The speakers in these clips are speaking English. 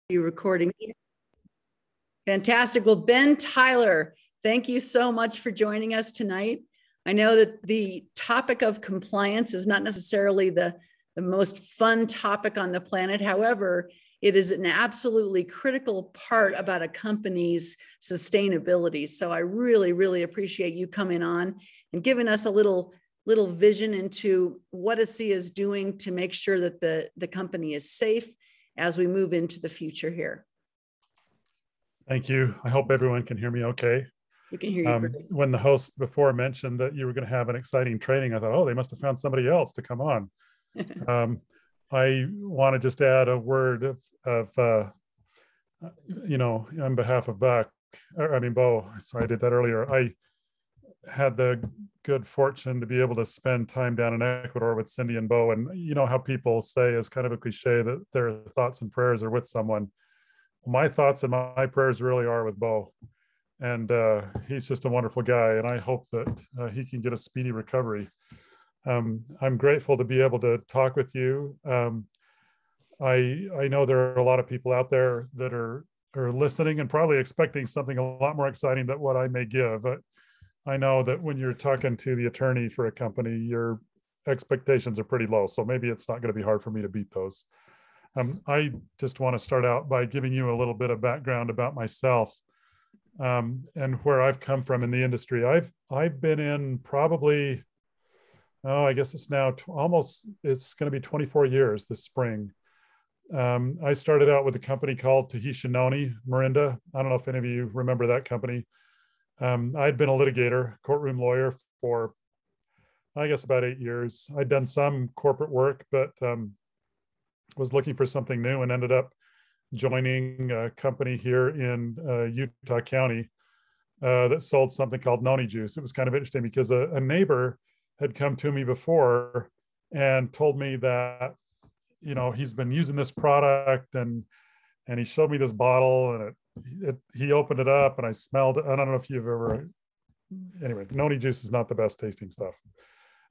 You recording? Fantastic. Well, Ben Tyler, thank you so much for joining us tonight. I know that the topic of compliance is not necessarily the most fun topic on the planet. However, it is an absolutely critical part about a company's sustainability. So I really, really appreciate you coming on and giving us a little vision into what ASEA is doing to make sure that the company is safe as we move into the future here. Thank you. I hope everyone can hear me okay. We can hear you great. When the host before mentioned that you were going to have an exciting training, I thought, oh, they must have found somebody else to come on. I want to just add a word of on behalf of Bo. Sorry, I did that earlier. I had the good fortune to be able to spend time down in Ecuador with Cindy and Bo. And you know how people say, as kind of a cliche, that their thoughts and prayers are with someone. My thoughts and my prayers really are with Bo. And he's just a wonderful guy. And I hope that he can get a speedy recovery. I'm grateful to be able to talk with you. I know there are a lot of people out there that are listening and probably expecting something a lot more exciting than what I may give. But I know that when you're talking to the attorney for a company, your expectations are pretty low. So maybe it's not going to be hard for me to beat those. I just want to start out by giving you a little bit of background about myself and where I've come from in the industry. I've been in probably, I guess it's now it's going to be 24 years this spring. I started out with a company called Tahitian Noni Marinda. I don't know if any of you remember that company. I'd been a litigator, courtroom lawyer for, I guess, about 8 years. I'd done some corporate work, but was looking for something new and ended up joining a company here in Utah County that sold something called Noni juice. It was kind of interesting because a neighbor had come to me before and told me that, he's been using this product and he showed me this bottle and he opened it up and I smelled it. I don't know if you've ever, anyway, Noni juice is not the best tasting stuff.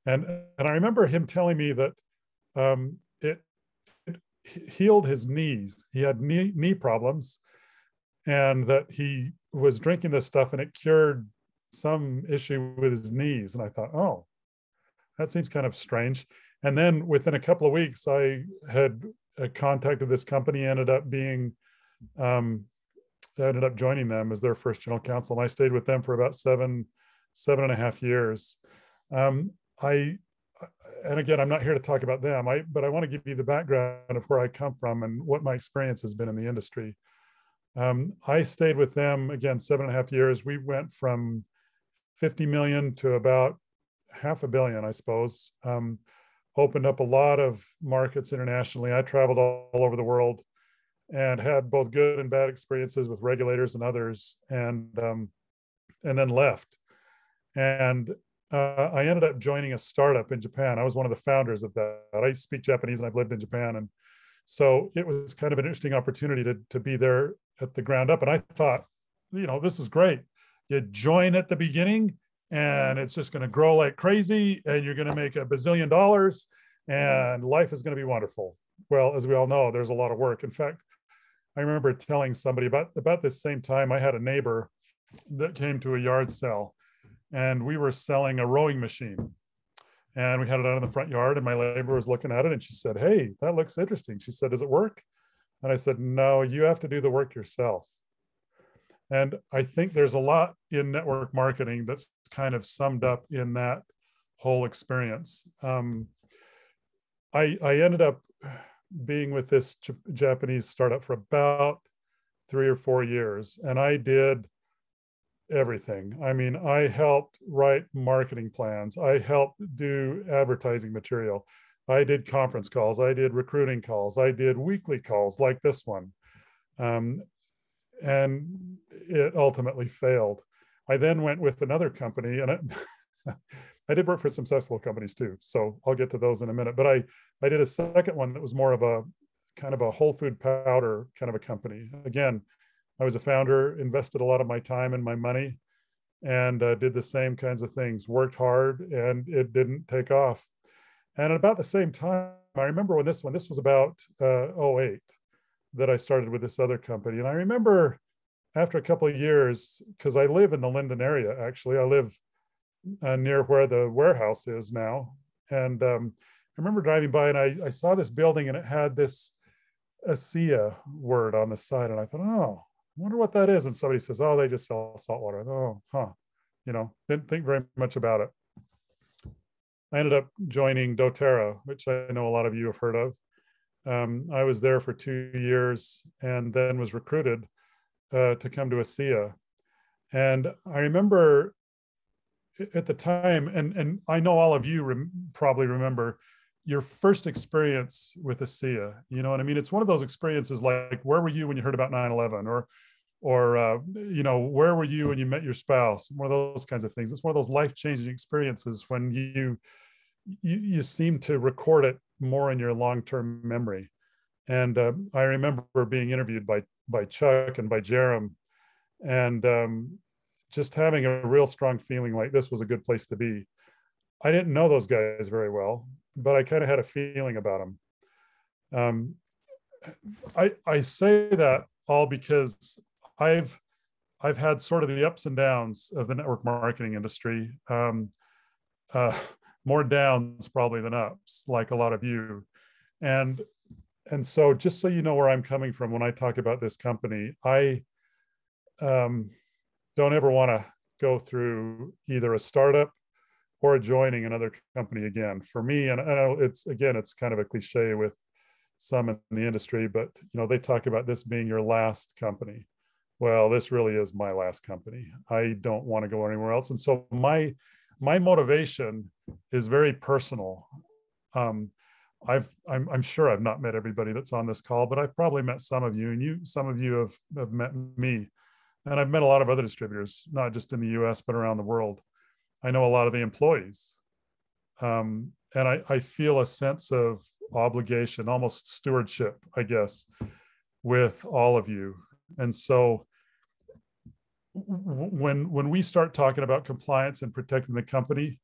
And I remember him telling me that it healed his knees. He had knee problems and that he was drinking this stuff and it cured some issue with his knees. And I thought, oh, that seems kind of strange. And then within a couple of weeks, I had contacted this company, ended up joining them as their first general counsel. And I stayed with them for about seven and a half years. And again, I'm not here to talk about them, but I want to give you the background of where I come from and what my experience has been in the industry. I stayed with them, again, 7.5 years. We went from 50 million to about $500 million, I suppose. Opened up a lot of markets internationally. I traveled all over the world and had both good and bad experiences with regulators and others, and then left. And I ended up joining a startup in Japan. I was one of the founders of that. I speak Japanese and I've lived in Japan. And so it was kind of an interesting opportunity to be there at the ground up. And I thought, this is great. You join at the beginning and it's just going to grow like crazy and you're going to make $1 bazillion and life is going to be wonderful. Well, as we all know, there's a lot of work. In fact, I remember telling somebody about this same time, I had a neighbor that came to a yard sale and we were selling a rowing machine and we had it out in the front yard and my neighbor was looking at it and she said, "Hey, that looks interesting." She said, "Does it work?" And I said, "No, you have to do the work yourself." And I think there's a lot in network marketing that's kind of summed up in that whole experience. I ended up being with this Japanese startup for about 3 or 4 years, and I did everything. I mean, I helped write marketing plans. I helped do advertising material. I did conference calls. I did recruiting calls. I did weekly calls like this one. And it ultimately failed. I then went with another company, and I did work for some successful companies too. So I'll get to those in a minute. But I did a second one that was more of a kind of a whole food powder kind of a company. Again, I was a founder, invested a lot of my time and my money, and did the same kinds of things, worked hard, and it didn't take off. And at about the same time, I remember when this was about 08. that I started with this other company. And I remember after a couple of years, because I live in the Linden area, actually, I live near where the warehouse is now. And I remember driving by and I saw this building and it had this ASEA word on the side. And I thought, oh, I wonder what that is. And somebody says, oh, they just sell salt water. I thought, oh, huh. Didn't think very much about it. I ended up joining doTERRA, which I know a lot of you have heard of. I was there for 2 years and then was recruited to come to ASEA. And I remember at the time, and I know all of you probably remember your first experience with ASEA. You know what I mean? It's one of those experiences like, where were you when you heard about 9/11? Or where were you when you met your spouse? One of those kinds of things. It's one of those life-changing experiences when you seem to record it more in your long-term memory. And I remember being interviewed by Chuck and by Jerem, and just having a real strong feeling like this was a good place to be. I didn't know those guys very well, but I kind of had a feeling about them. I say that all because I've had sort of the ups and downs of the network marketing industry. More downs probably than ups, like a lot of you. And so just so you know where I'm coming from when I talk about this company, I don't ever want to go through either a startup or joining another company again. For me, and I know it's kind of a cliche with some in the industry, but they talk about this being your last company. Well, this really is my last company. I don't want to go anywhere else. And so my motivation is very personal. I'm sure I've not met everybody that's on this call, but I've probably met some of you, and some of you have met me. And I've met a lot of other distributors, not just in the US, but around the world. I know a lot of the employees. And I feel a sense of obligation, almost stewardship, I guess, with all of you. And so when we start talking about compliance and protecting the company,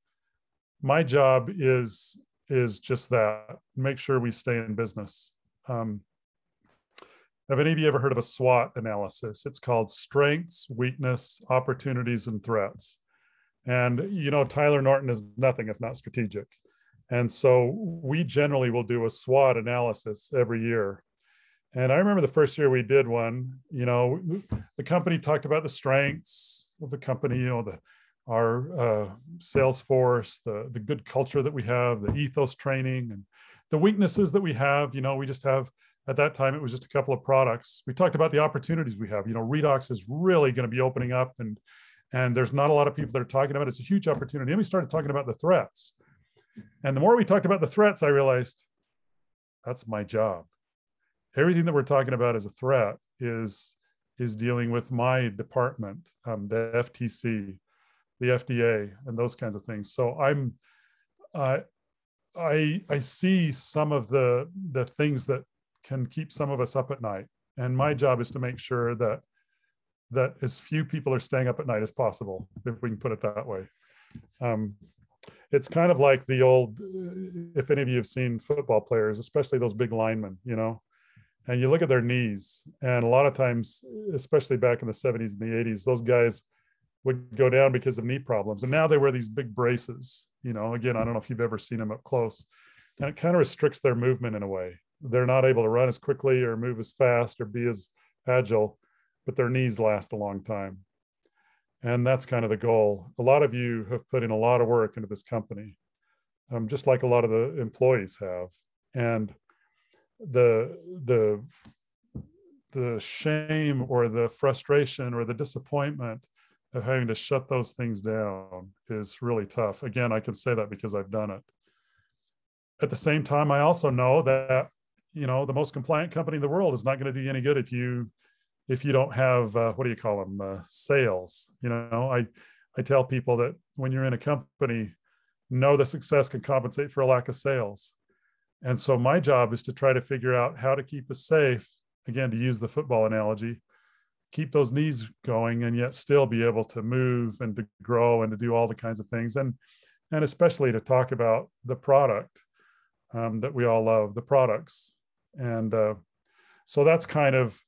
my job is just that: make sure we stay in business. Have any of you ever heard of a SWOT analysis? It's called strengths, weakness, opportunities, and threats. And Tyler Norton is nothing if not strategic. And so we generally will do a SWOT analysis every year. And I remember the first year we did one, the company talked about the strengths of the company, our sales force, the good culture that we have, the ethos training, and the weaknesses that we have. We just have, at that time, it was just a couple of products. We talked about the opportunities we have. Redox is really going to be opening up, and there's not a lot of people that are talking about it. It's a huge opportunity. And we started talking about the threats. And the more we talked about the threats, I realized that's my job. Everything that we're talking about as a threat is dealing with my department, the FTC, the FDA, and those kinds of things. So I see some of the things that can keep some of us up at night, and my job is to make sure that as few people are staying up at night as possible, if we can put it that way. It's kind of like the old, if any of you have seen football players, especially those big linemen, and you look at their knees, and a lot of times, especially back in the 70s and the 80s, those guys would go down because of knee problems. And now they wear these big braces. Again, I don't know if you've ever seen them up close, and it kind of restricts their movement in a way. They're not able to run as quickly or move as fast or be as agile, but their knees last a long time. And that's kind of the goal. A lot of you have put in a lot of work into this company, just like a lot of the employees have. And the shame or the frustration or the disappointment of having to shut those things down is really tough. Again, I can say that because I've done it. At the same time, I also know that the most compliant company in the world is not going to do you any good if you don't have what do you call them, sales. I tell people that when you're in a company, know the success can compensate for a lack of sales. And so my job is to try to figure out how to keep us safe, again, to use the football analogy, keep those knees going and yet still be able to move and to grow and to do all the kinds of things. And especially to talk about the product that we all love, the products. And So that's kind of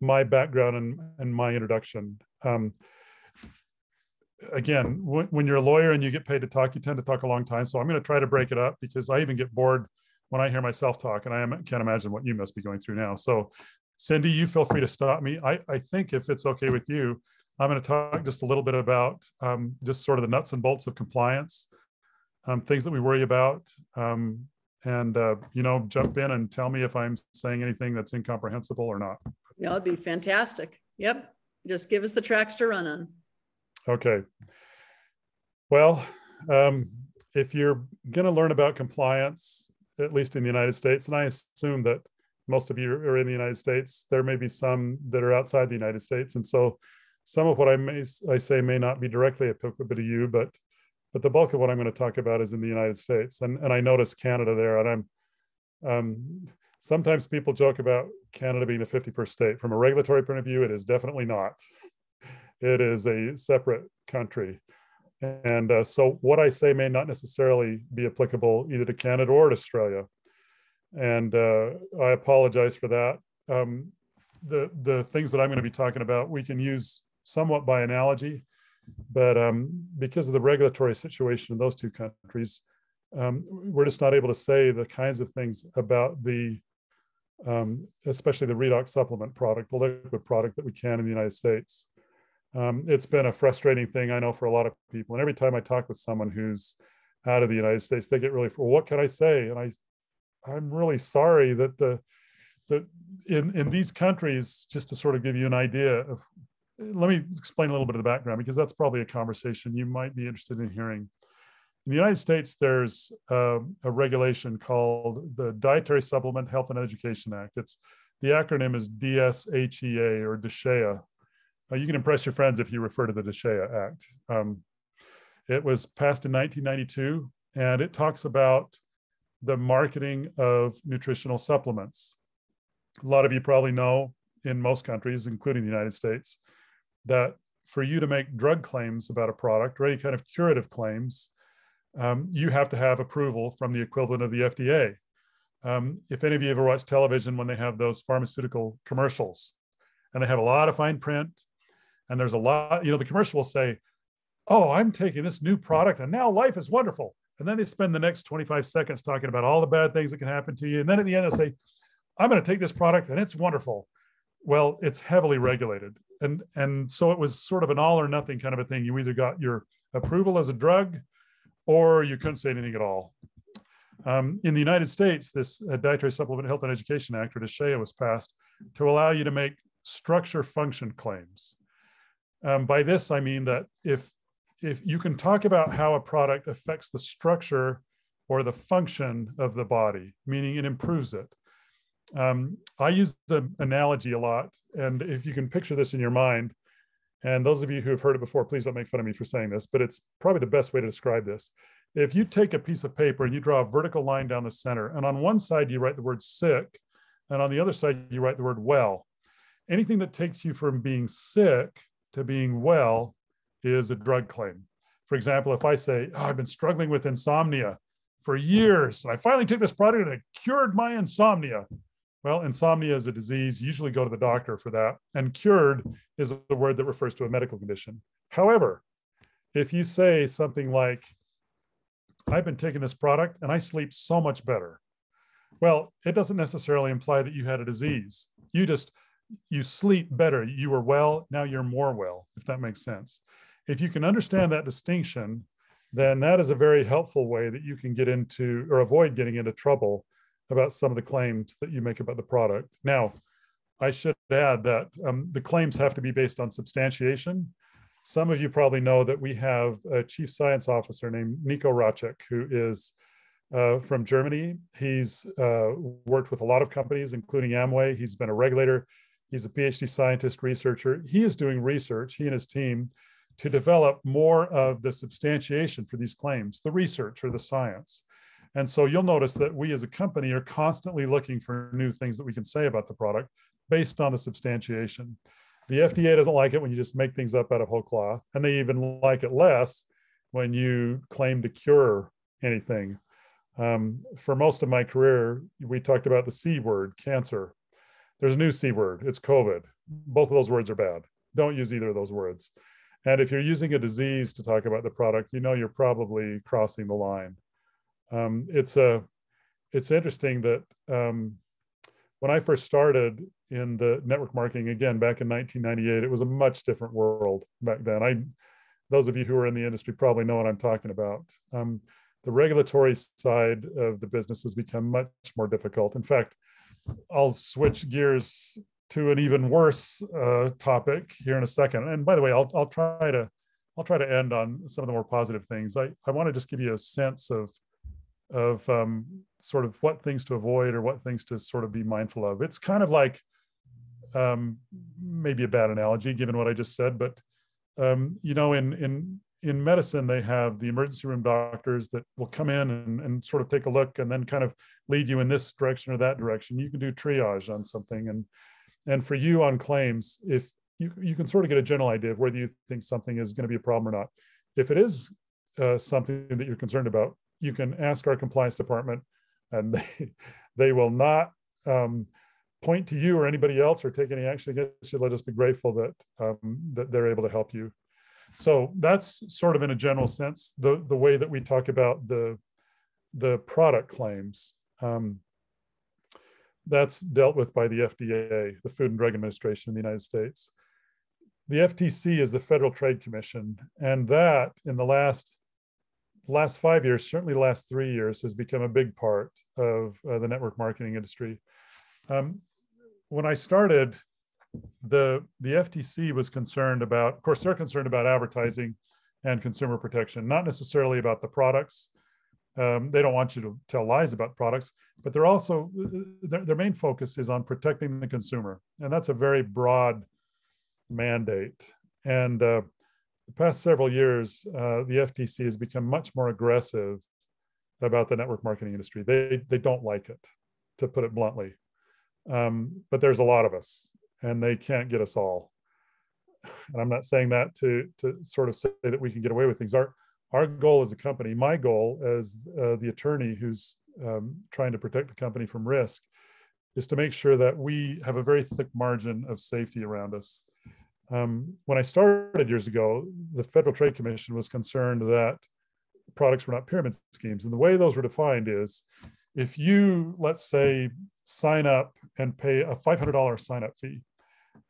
my background and my introduction. Again, when you're a lawyer and you get paid to talk, you tend to talk a long time. So I'm going to try to break it up because I even get bored when I hear myself talk, and I can't imagine what you must be going through now. So Cindy, you feel free to stop me. I think if it's okay with you, I'm going to talk just a little bit about just sort of the nuts and bolts of compliance, things that we worry about, and jump in and tell me if I'm saying anything that's incomprehensible or not. Yeah, that'd be fantastic. Yep. Just give us the tracks to run on. Okay. Well, if you're going to learn about compliance, at least in the United States, and I assume that most of you are in the United States, there may be some that are outside the United States. And so some of what I say may not be directly applicable to you, but the bulk of what I'm going to talk about is in the United States. And I notice Canada there, and I'm sometimes people joke about Canada being the 51st state. From a regulatory point of view, it is definitely not. It is a separate country. And so what I say may not necessarily be applicable either to Canada or to Australia. And I apologize for that. The things that I'm going to be talking about, we can use somewhat by analogy, but because of the regulatory situation in those two countries, we're just not able to say the kinds of things about the, especially the redox supplement product, the liquid product that we can in the United States. It's been a frustrating thing, I know, for a lot of people. And every time I talk with someone who's out of the United States, they get really, well, what can I say? And I'm really sorry that in these countries, just to sort of give you an idea of, let me explain a little bit of the background, because that's probably a conversation you might be interested in hearing. In the United States, there's a regulation called the Dietary Supplement Health and Education Act. The acronym is DSHEA or DSHEA. You can impress your friends if you refer to the DSHEA Act. It was passed in 1992, and it talks about the marketing of nutritional supplements. A lot of you probably know in most countries, including the United States, that for you to make drug claims about a product or any kind of curative claims, you have to have approval from the equivalent of the FDA. If any of you ever watch television when they have those pharmaceutical commercials, and they have a lot of fine print, and there's a lot, the commercial will say, oh, I'm taking this new product and now life is wonderful. And then they spend the next 25 seconds talking about all the bad things that can happen to you. And then at the end, they'll say, I'm going to take this product and it's wonderful. Well, it's heavily regulated. And so it was sort of an all or nothing kind of a thing. You either got your approval as a drug or you couldn't say anything at all. In the United States, this Dietary Supplement Health and Education Act, or DSHEA, was passed to allow you to make structure function claims. By this, I mean that if you can talk about how a product affects the structure or the function of the body, meaning it improves it. I use the analogy a lot, and if you can picture this in your mind, and those of you who have heard it before, please don't make fun of me for saying this, but it's probably the best way to describe this. If you take a piece of paper and you draw a vertical line down the center, and on one side you write the word sick, and on the other side you write the word well, anything that takes you from being sick to being well is a drug claim. For example, if I say, oh, I've been struggling with insomnia for years, and I finally took this product and it cured my insomnia. Well, insomnia is a disease. You usually go to the doctor for that. And cured is a word that refers to a medical condition. However, if you say something like, I've been taking this product and I sleep so much better. Well, it doesn't necessarily imply that you had a disease. You sleep better. You were well, now you're more well, if that makes sense. If you can understand that distinction, then that is a very helpful way that you can get into or avoid getting into trouble about some of the claims that you make about the product. Now, I should add that the claims have to be based on substantiation. Some of you probably know that we have a chief science officer named Nico Racek, who is from Germany. He's worked with a lot of companies, including Amway. He's been a regulator. He's a PhD scientist, researcher. He is doing research, he and his team, to develop more of the substantiation for these claims, the research or the science. And so you'll notice that we as a company are constantly looking for new things that we can say about the product based on the substantiation. The FDA doesn't like it when you just make things up out of whole cloth, and they even like it less when you claim to cure anything. For most of my career, we talked about the C word, cancer. There's a new C word, it's COVID. Both of those words are bad. Don't use either of those words. And if you're using a disease to talk about the product, you know you're probably crossing the line. It's interesting that when I first started in the network marketing, again, back in 1998, it was a much different world back then. Those of you who are in the industry probably know what I'm talking about. The regulatory side of the business has become much more difficult. In fact, I'll switch gears to an even worse topic here in a second. And by the way, I'll try to end on some of the more positive things. I want to just give you a sense of sort of what things to avoid or what things to sort of be mindful of. It's kind of like maybe a bad analogy given what I just said, but in medicine, they have the emergency room doctors that will come in and sort of take a look and then kind of lead you in this direction or that direction. You can do triage on something. And for you on claims, if you can sort of get a general idea of whether you think something is going to be a problem or not. If it is something that you're concerned about, you can ask our compliance department and they will not point to you or anybody else or take any action against you. They'll just be grateful that they're able to help you. So that's sort of in a general sense, the way that we talk about the product claims. That's dealt with by the FDA, the Food and Drug Administration in the United States. The FTC is the Federal Trade Commission, and that in the last 5 years, certainly the last 3 years, has become a big part of the network marketing industry. When I started, the FTC was concerned about, of course, they're concerned about advertising and consumer protection, not necessarily about the products. They don't want you to tell lies about products, but they're also, their main focus is on protecting the consumer. And that's a very broad mandate. And the past several years, the FTC has become much more aggressive about the network marketing industry. They don't like it, to put it bluntly. But there's a lot of us, and they can't get us all. And I'm not saying that to sort of say that we can get away with things. Our goal as a company, my goal as the attorney who's trying to protect the company from risk, is to make sure that we have a very thick margin of safety around us. When I started years ago, the Federal Trade Commission was concerned that products were not pyramid schemes. And the way those were defined is, if you, let's say, sign up and pay a $500 sign-up fee,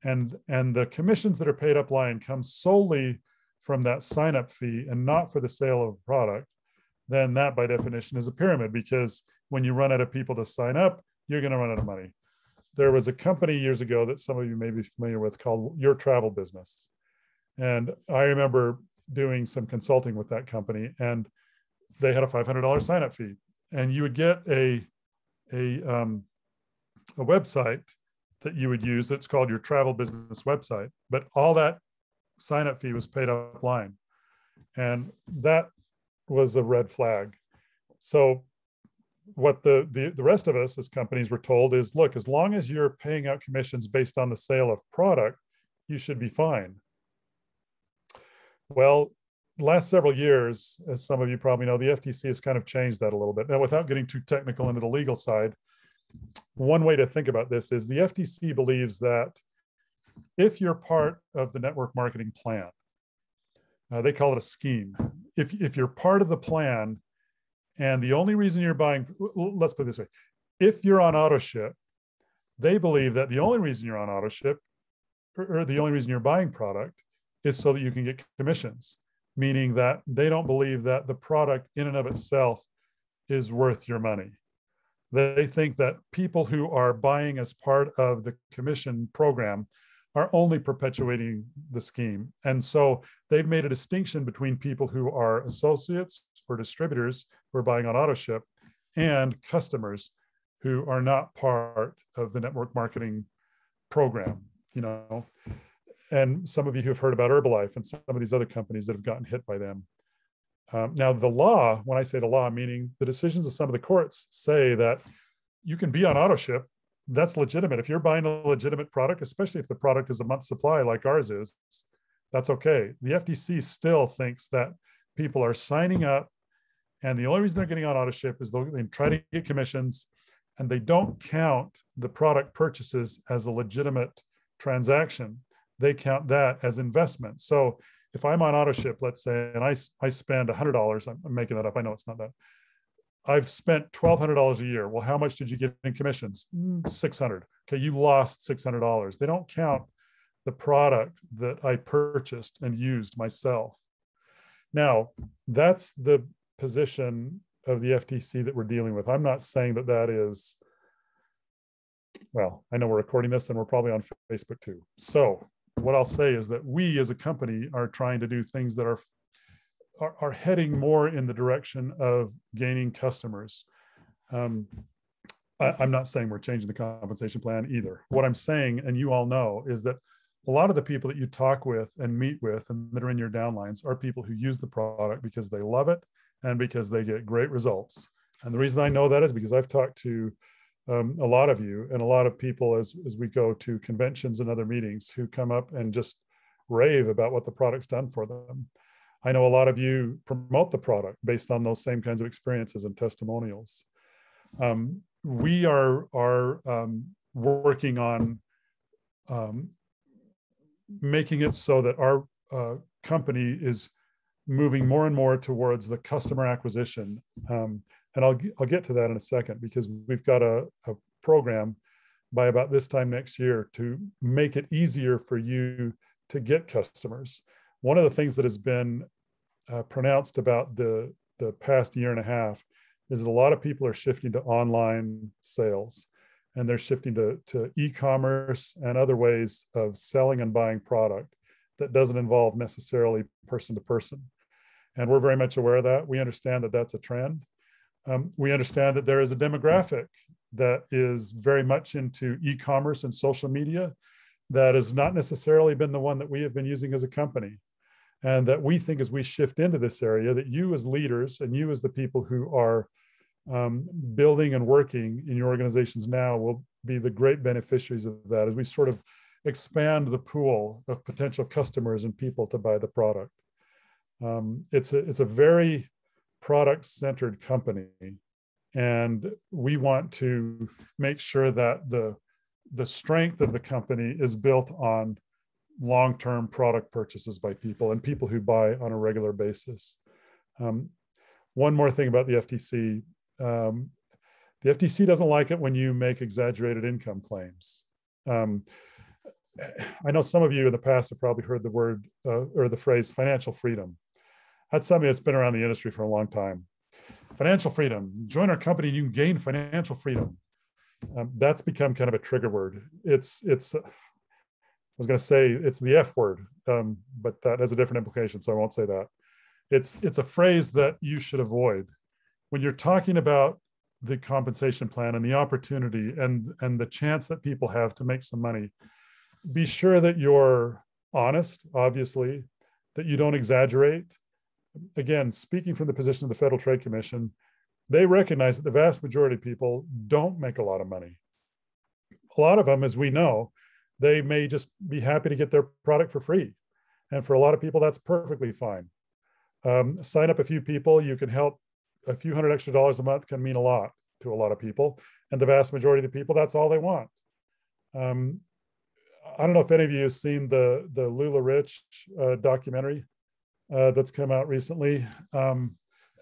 and the commissions that are paid upline come solely from that sign-up fee and not for the sale of a product, then that by definition is a pyramid, because when you run out of people to sign up, you're going to run out of money. There was a company years ago that some of you may be familiar with called Your Travel Business. And I remember doing some consulting with that company, and they had a $500 sign-up fee. And you would get a website that you would use that's called Your Travel Business website, but all that sign-up fee was paid upline. And that was a red flag. So what the rest of us as companies were told is, look, as long as you're paying out commissions based on the sale of product, you should be fine. Well, the last several years, as some of you probably know, the FTC has kind of changed that a little bit. Now, without getting too technical into the legal side, one way to think about this is the FTC believes that if you're part of the network marketing plan, they call it a scheme. If you're part of the plan, and the only reason you're buying, let's put it this way, if you're on auto ship, they believe that the only reason you're on auto ship, or the only reason you're buying product, is so that you can get commissions, meaning that they don't believe that the product in and of itself is worth your money. They think that people who are buying as part of the commission program are only perpetuating the scheme. And so they've made a distinction between people who are associates or distributors who are buying on auto ship and customers who are not part of the network marketing program, And some of you who have heard about Herbalife and some of these other companies that have gotten hit by them. Now, the law, when I say the law, meaning the decisions of some of the courts, say that you can be on auto ship. That's legitimate. If you're buying a legitimate product, especially if the product is a month's supply like ours is, that's okay. The FTC still thinks that people are signing up And the only reason they're getting on auto ship is they try to get commissions, and they don't count the product purchases as a legitimate transaction. They count that as investment. So if I'm on auto ship, let's say, and I spend $100, I'm making that up, I know it's not that. I've spent $1,200 a year. Well, how much did you get in commissions? $600. Okay, you lost $600. They don't count the product that I purchased and used myself. Now, that's the position of the FTC that we're dealing with. I'm not saying that that is, well, I know we're recording this and we're probably on Facebook too. So what I'll say is that we as a company are trying to do things that are heading more in the direction of gaining customers. I'm not saying we're changing the compensation plan either. What I'm saying, and you all know, is that a lot of the people that you talk with and meet with and that are in your downlines are people who use the product because they love it and because they get great results. And the reason I know that is because I've talked to a lot of you and a lot of people as we go to conventions and other meetings who come up and just rave about what the product's done for them. I know a lot of you promote the product based on those same kinds of experiences and testimonials. We are working on making it so that our company is moving more and more towards the customer acquisition. And I'll get to that in a second, because we've got a program by about this time next year to make it easier for you to get customers. One of the things that has been pronounced about the past year and a half is that a lot of people are shifting to online sales, and they're shifting to e-commerce and other ways of selling and buying product that doesn't involve necessarily person to person. And we're very much aware of that. We understand that that's a trend. We understand that there is a demographic that is very much into e-commerce and social media that has not necessarily been the one that we have been using as a company. And that we think as we shift into this area, that you as leaders and you as the people who are building and working in your organizations now will be the great beneficiaries of that as we sort of expand the pool of potential customers and people to buy the product. It's a very product-centered company, and we want to make sure that the strength of the company is built on long-term product purchases by people and people who buy on a regular basis. One more thing about the FTC. The FTC doesn't like it when you make exaggerated income claims. I know some of you in the past have probably heard the word or the phrase financial freedom. That's something that's been around the industry for a long time. Financial freedom, join our company and you can gain financial freedom. That's become kind of a trigger word. I was going to say it's the F word, but that has a different implication, so I won't say that. It's a phrase that you should avoid. When you're talking about the compensation plan and the opportunity and the chance that people have to make some money, be sure that you're honest, obviously, that you don't exaggerate. Again, speaking from the position of the Federal Trade Commission, they recognize that the vast majority of people don't make a lot of money. A lot of them, as we know, they may just be happy to get their product for free. And for a lot of people, that's perfectly fine. Sign up a few people, you can help. A few $100 extra a month can mean a lot to a lot of people. And the vast majority of the people, that's all they want. I don't know if any of you have seen the Lula Rich documentary that's come out recently.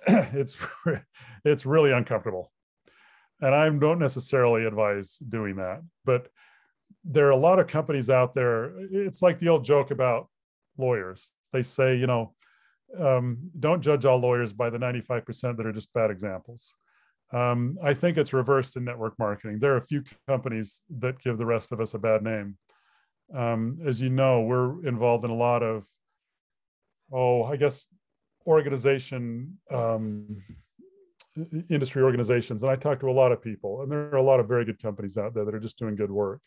It's really uncomfortable. And I don't necessarily advise doing that, but there are a lot of companies out there. It's like the old joke about lawyers. They say, don't judge all lawyers by the 95% that are just bad examples. I think it's reversed in network marketing. There are a few companies that give the rest of us a bad name. As you know, we're involved in a lot of, industry organizations. And I talk to a lot of people, and there are a lot of very good companies out there that are just doing good work.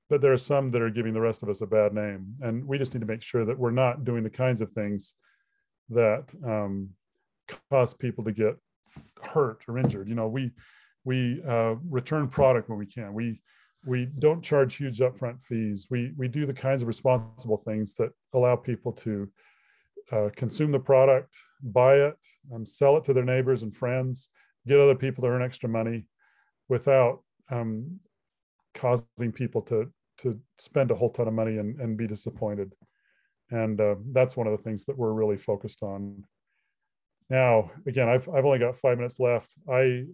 But there are some that are giving the rest of us a bad name. And we just need to make sure that we're not doing the kinds of things that cause people to get hurt or injured. We return product when we can. We don't charge huge upfront fees. We do the kinds of responsible things that allow people to consume the product, buy it, sell it to their neighbors and friends, get other people to earn extra money without causing people to spend a whole ton of money and be disappointed. And that's one of the things that we're really focused on. Now, again, I've only got 5 minutes left. I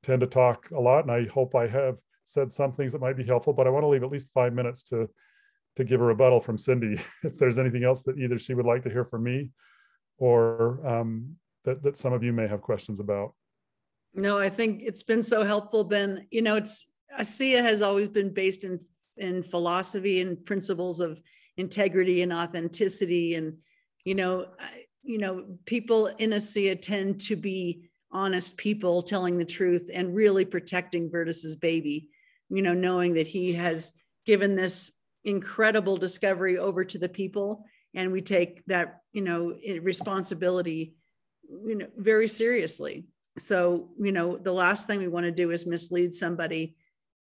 tend to talk a lot, and I hope I have said some things that might be helpful, but I want to leave at least 5 minutes to give a rebuttal from Cindy, if there's anything else that either she would like to hear from me or that some of you may have questions about. No, I think it's been so helpful, Ben. ASEA has always been based in philosophy and principles of integrity and authenticity. And, people in ASEA tend to be honest people telling the truth and really protecting Virtus's baby, knowing that he has given this incredible discovery over to the people. And we take that, responsibility, very seriously. So, the last thing we want to do is mislead somebody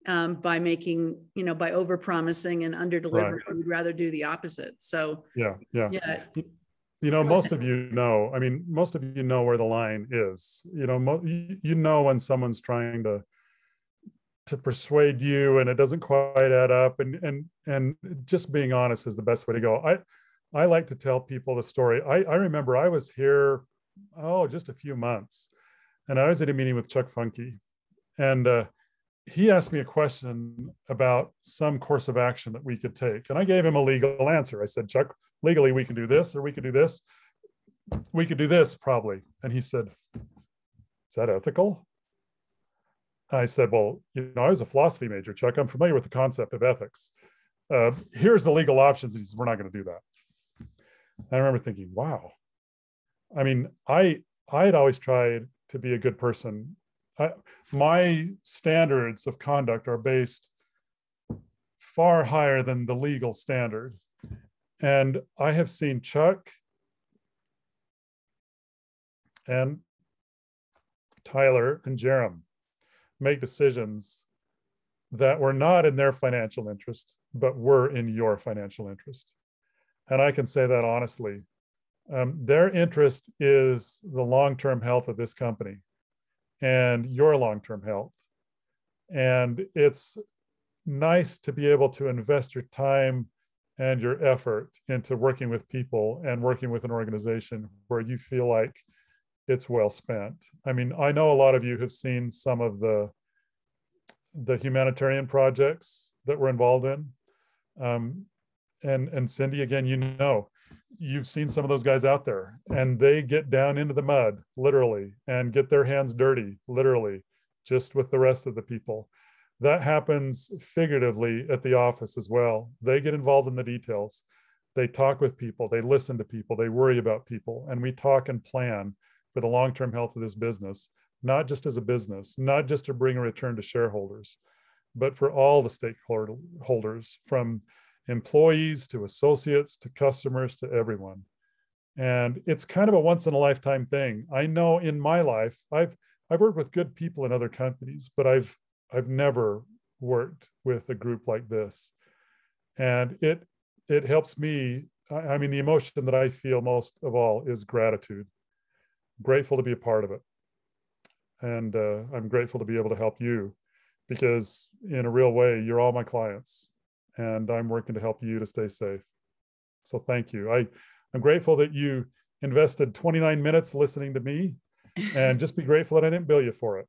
by making, by over-promising and under-delivering. Right. We'd rather do the opposite. So, yeah. Most of most of you know where the line is. When someone's trying to persuade you and it doesn't quite add up, and just being honest is the best way to go. I like to tell people the story. I remember I was here, just a few months, and I was at a meeting with Chuck Funky, and he asked me a question about some course of action that we could take. And I gave him a legal answer. I said, Chuck, legally, we can do this, or we could do this. We could do this probably. And he said, is that ethical? I said, well, I was a philosophy major, Chuck. I'm familiar with the concept of ethics. Here's the legal options. He says, we're not going to do that. I remember thinking, wow. I had always tried to be a good person. My standards of conduct are based far higher than the legal standard. And I have seen Chuck and Tyler and Jerem make decisions that were not in their financial interest, but were in your financial interest. And I can say that honestly. Their interest is the long-term health of this company and your long-term health. And it's nice to be able to invest your time and your effort into working with people and working with an organization where you feel like it's well spent. I know a lot of you have seen some of the humanitarian projects that we're involved in. And Cindy, again, you've seen some of those guys out there, and they get down into the mud, literally, and get their hands dirty, literally, just with the rest of the people. That happens figuratively at the office as well. They get involved in the details. They talk with people, they listen to people, they worry about people, and we talk and plan for the long-term health of this business, not just as a business, not just to bring a return to shareholders, but for all the stakeholders, from employees to associates to customers to everyone. And it's kind of a once in a lifetime thing. I know in my life, I've worked with good people in other companies, but I've never worked with a group like this. And it helps me. The emotion that I feel most of all is gratitude. Grateful to be a part of it. And I'm grateful to be able to help you, because in a real way, you're all my clients. And I'm working to help you to stay safe. So thank you. I'm grateful that you invested 29 minutes listening to me, and just be grateful that I didn't bill you for it.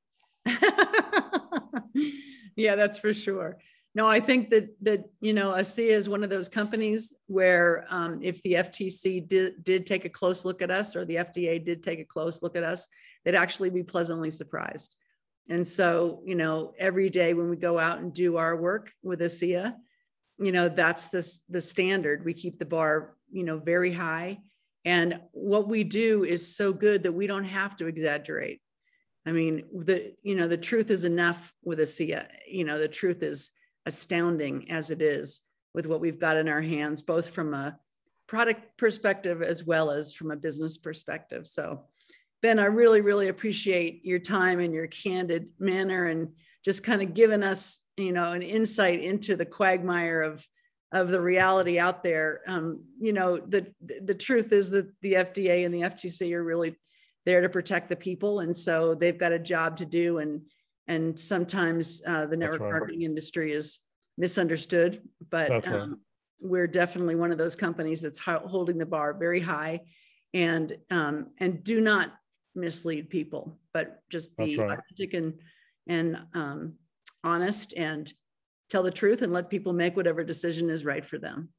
Yeah, that's for sure. No, I think that ASEA is one of those companies where if the FTC did take a close look at us, or the FDA did take a close look at us, they'd actually be pleasantly surprised. And so, every day when we go out and do our work with ASEA, that's the standard. We keep the bar, very high. And what we do is so good that we don't have to exaggerate. The truth is enough with ASEA. The truth is astounding as it is with what we've got in our hands, both from a product perspective as well as from a business perspective. So, Ben, I really, really appreciate your time and your candid manner, and just kind of giving us, an insight into the quagmire of of the reality out there. You know, the truth is that the FDA and the FTC are really there to protect the people, and so they've got a job to do. And sometimes the network marketing industry is misunderstood, but we're definitely one of those companies that's holding the bar very high, and do not mislead people, but just be authentic and honest and tell the truth and let people make whatever decision is right for them.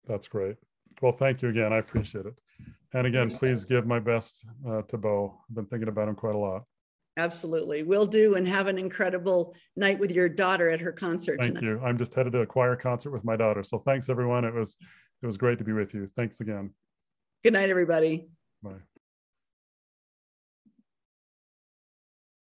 That's great. Well, thank you again. I appreciate it. And again, please give my best to Bo. I've been thinking about him quite a lot. Absolutely. Will do. And have an incredible night with your daughter at her concert tonight. Thank you. I'm just headed to a choir concert with my daughter. So thanks everyone. It was great to be with you. Thanks again. Good night, everybody. Bye.